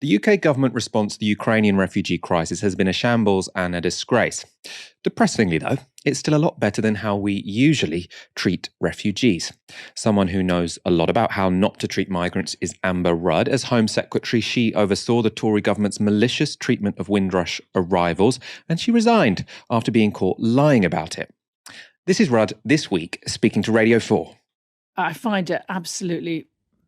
The UK government response to the Ukrainian refugee crisis has been a shambles and a disgrace. Depressingly, though, it's still a lot better than how we usually treat refugees. Someone who knows a lot about how not to treat migrants is Amber Rudd. As Home Secretary, she oversaw the Tory government's malicious treatment of Windrush arrivals, and she resigned after being caught lying about it. This is Rudd this week, speaking to Radio 4. I find it absolutely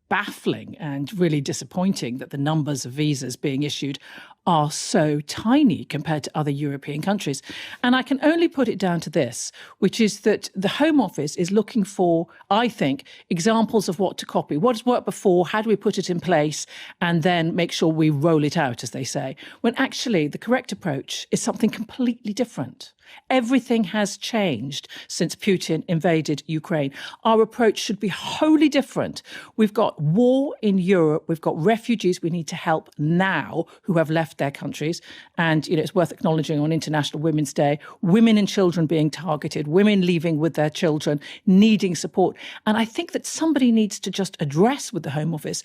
baffling and really disappointing that the numbers of visas being issued are so tiny compared to other European countries. And I can only put it down to this, which is that the Home Office is looking for, I think, examples of what to copy. What has worked before? How do we put it in place? And then make sure we roll it out, as they say. When actually the correct approach is something completely different. Everything has changed since Putin invaded Ukraine. Our approach should be wholly different. We've got war in Europe. We've got refugees we need to help now who have left their countries. And, it's worth acknowledging on International Women's Day, women and children being targeted, women leaving with their children, needing support. And I think that somebody needs to just address with the Home Office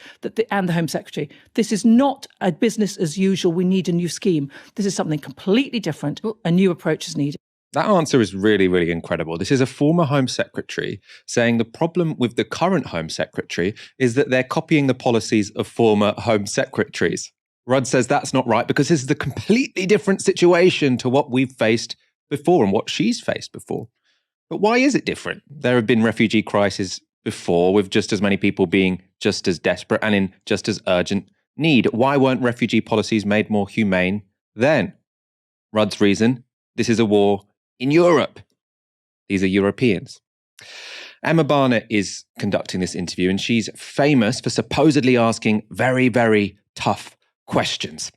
and the Home Secretary, this is not a business as usual. We need a new scheme. This is something completely different. A new approach is needed. That answer is really, really incredible. This is a former Home Secretary saying the problem with the current Home Secretary is that they're copying the policies of former Home Secretaries. Rudd says that's not right because this is a completely different situation to what we've faced before and what she's faced before. But why is it different? There have been refugee crises before with just as many people being just as desperate and in just as urgent need. Why weren't refugee policies made more humane then? Rudd's reason, this is a war in Europe. These are Europeans. Emma Barnett is conducting this interview, and she's famous for supposedly asking very, very tough questions.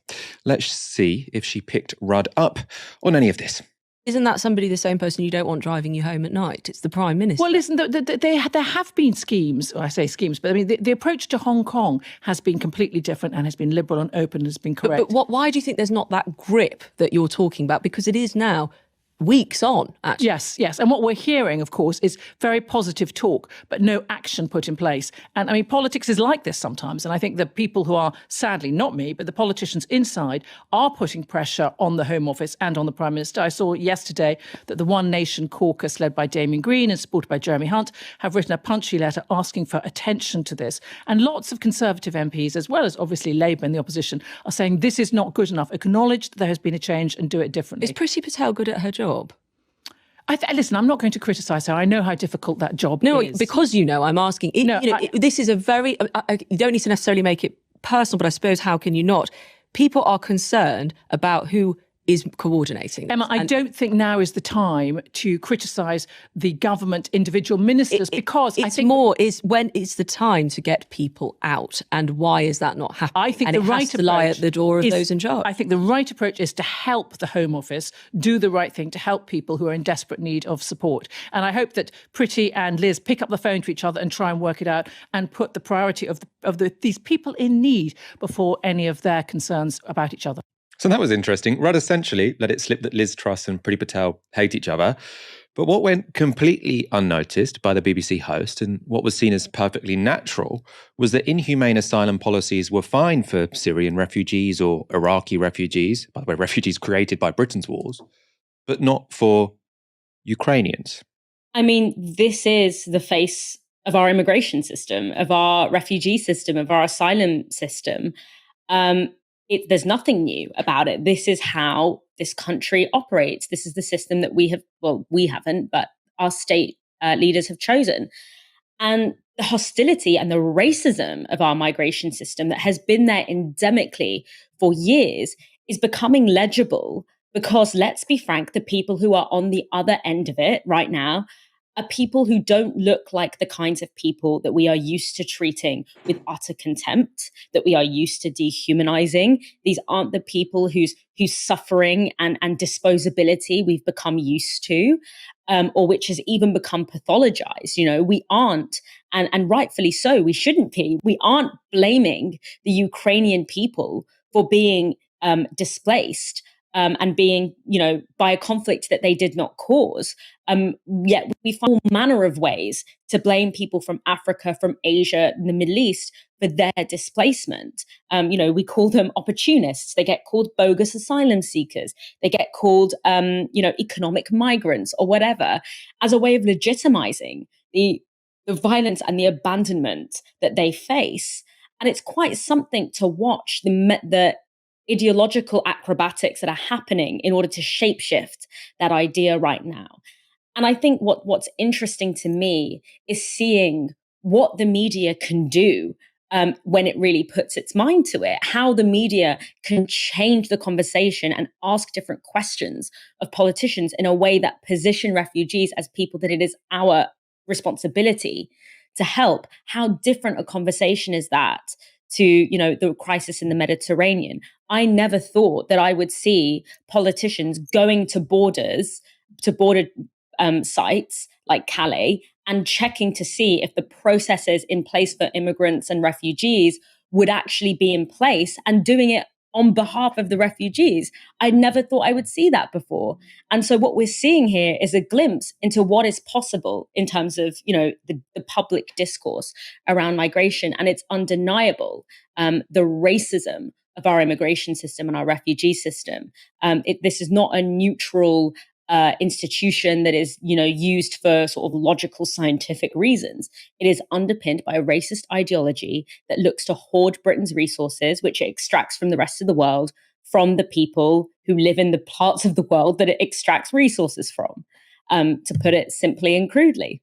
Let's see if she picked Rudd up on any of this. Isn't that somebody the same person you don't want driving you home at night? It's the Prime Minister. Well, listen, there have been schemes, I say schemes, but I mean, the approach to Hong Kong has been completely different and has been liberal and open and has been correct. But why do you think there's not that grip that you're talking about? Because it is now weeks on, actually. Yes. And what we're hearing, of course, is very positive talk, but no action put in place. And I mean, politics is like this sometimes. And I think the people who are, sadly, not me, but the politicians inside are putting pressure on the Home Office and on the Prime Minister. I saw yesterday that the One Nation caucus, led by Damien Green and supported by Jeremy Hunt, have written a punchy letter asking for attention to this. And lots of Conservative MPs, as well as obviously Labour and the opposition, are saying this is not good enough. Acknowledge that there has been a change and do it differently. Is Priti Patel good at her job? Listen, I'm not going to criticise her. I know how difficult that job is. No, because I'm asking. This is a very... you don't need to necessarily make it personal, but I suppose how can you not? People are concerned about who is coordinating this. Emma, I don't think now is the time to criticise the government individual ministers because I think is when it's the time to get people out, and why is that not happening? I think and the it right has to lie at the door of those in charge. I think the right approach is to help the Home Office do the right thing to help people who are in desperate need of support. And I hope that Priti and Liz pick up the phone to each other and try and work it out and put the priority of these people in need before any of their concerns about each other. So that was interesting. Rudd essentially let it slip that Liz Truss and Priti Patel hate each other. But what went completely unnoticed by the BBC host and what was seen as perfectly natural was that inhumane asylum policies were fine for Syrian refugees or Iraqi refugees, by the way, refugees created by Britain's wars, but not for Ukrainians. I mean, this is the face of our immigration system, of our refugee system, of our asylum system. There's nothing new about it. This is how this country operates. This is the system that we haven't, but our state leaders have chosen. And the hostility and the racism of our migration system that has been there endemically for years is becoming legible because, let's be frank, the people who are on the other end of it right now are people who don't look like the kinds of people that we are used to treating with utter contempt, that we are used to dehumanizing. These aren't the people whose suffering and disposability we've become used to, or which has even become pathologized. We aren't, and rightfully so, we shouldn't be. We aren't blaming the Ukrainian people for being displaced and being, by a conflict that they did not cause. Yet we find all manner of ways to blame people from Africa, from Asia, and the Middle East for their displacement. We call them opportunists. They get called bogus asylum seekers. They get called, economic migrants or whatever, as a way of legitimizing the violence and the abandonment that they face. And it's quite something to watch the ideological acrobatics that are happening in order to shapeshift that idea right now. And I think what's interesting to me is seeing what the media can do when it really puts its mind to it, how the media can change the conversation and ask different questions of politicians in a way that position refugees as people that it is our responsibility to help. How different a conversation is that to, the crisis in the Mediterranean. I never thought that I would see politicians going to border sites like Calais and checking to see if the processes in place for immigrants and refugees would actually be in place, and doing it on behalf of the refugees. I never thought I would see that before. And so what we're seeing here is a glimpse into what is possible in terms of, the public discourse around migration. And it's undeniable, the racism of our immigration system and our refugee system. This is not a neutral institution that is, used for sort of logical scientific reasons. It is underpinned by a racist ideology that looks to hoard Britain's resources, which it extracts from the rest of the world, from the people who live in the parts of the world that it extracts resources from, to put it simply and crudely.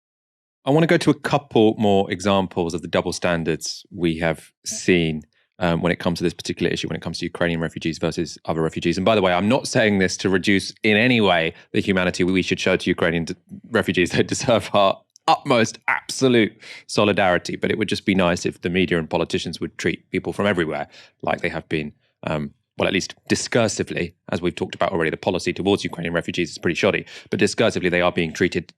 I want to go to a couple more examples of the double standards we have seen when it comes to this particular issue, when it comes to Ukrainian refugees versus other refugees. And by the way, I'm not saying this to reduce in any way the humanity we should show to Ukrainian refugees. They deserve our utmost absolute solidarity. But it would just be nice if the media and politicians would treat people from everywhere like they have been, at least discursively, as we've talked about already. The policy towards Ukrainian refugees is pretty shoddy, but discursively they are being treated,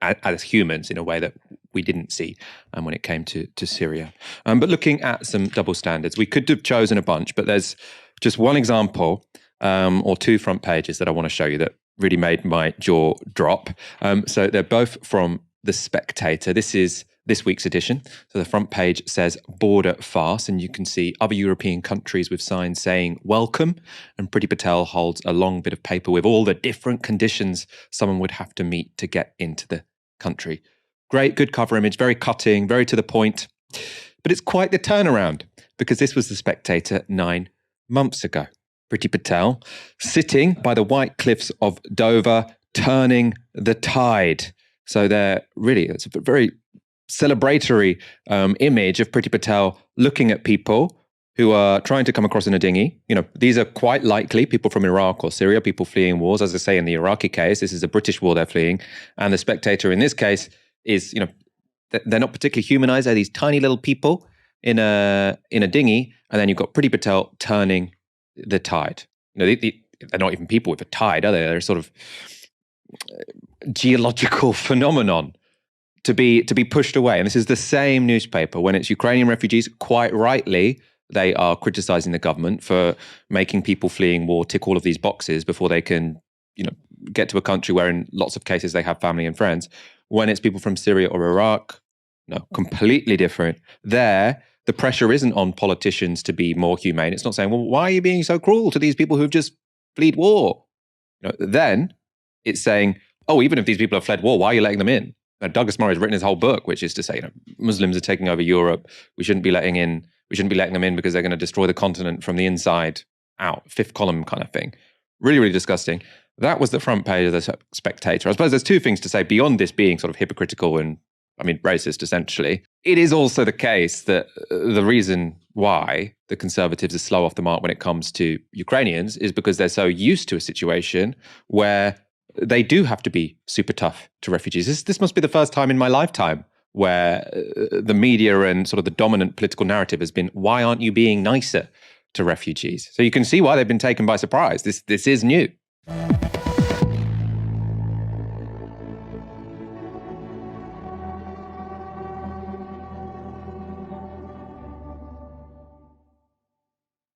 as humans in a way that we didn't see when it came to Syria. But looking at some double standards, we could have chosen a bunch, but there's just one example or two front pages that I want to show you that really made my jaw drop. So they're both from The Spectator. This is this week's edition. So the front page says border farce, and you can see other European countries with signs saying welcome, and Priti Patel holds a long bit of paper with all the different conditions someone would have to meet to get into the country. Great, good cover image, very cutting, very to the point. But it's quite the turnaround, because this was The Spectator 9 months ago. Priti Patel sitting by the white cliffs of Dover, turning the tide. So it's a very celebratory image of Priti Patel looking at people who are trying to come across in a dinghy. These are quite likely people from Iraq or Syria, people fleeing wars. As I say, in the Iraqi case, this is a British war they're fleeing. And The Spectator in this case is, they're not particularly humanized. They're these tiny little people in a dinghy. And then you've got Priti Patel turning the tide. They're not even people with a tide, are they? They're sort of geological phenomenon to be pushed away. And this is the same newspaper. When it's Ukrainian refugees, quite rightly, they are criticizing the government for making people fleeing war tick all of these boxes before they can, get to a country where in lots of cases they have family and friends. When it's people from Syria or Iraq, no, completely different. There, the pressure isn't on politicians to be more humane. It's not saying, well, why are you being so cruel to these people who've just fled war? Then it's saying, oh, even if these people have fled war, why are you letting them in? Douglas Murray has written his whole book, which is to say, Muslims are taking over Europe. We shouldn't be letting them in because they're going to destroy the continent from the inside out. Fifth column kind of thing. Really, really disgusting. That was the front page of The Spectator. I suppose there's two things to say beyond this being sort of hypocritical and, racist, essentially. It is also the case that the reason why the Conservatives are slow off the mark when it comes to Ukrainians is because they're so used to a situation where they do have to be super tough to refugees. This must be the first time in my lifetime where the media and sort of the dominant political narrative has been, why aren't you being nicer to refugees? So you can see why they've been taken by surprise. This is new.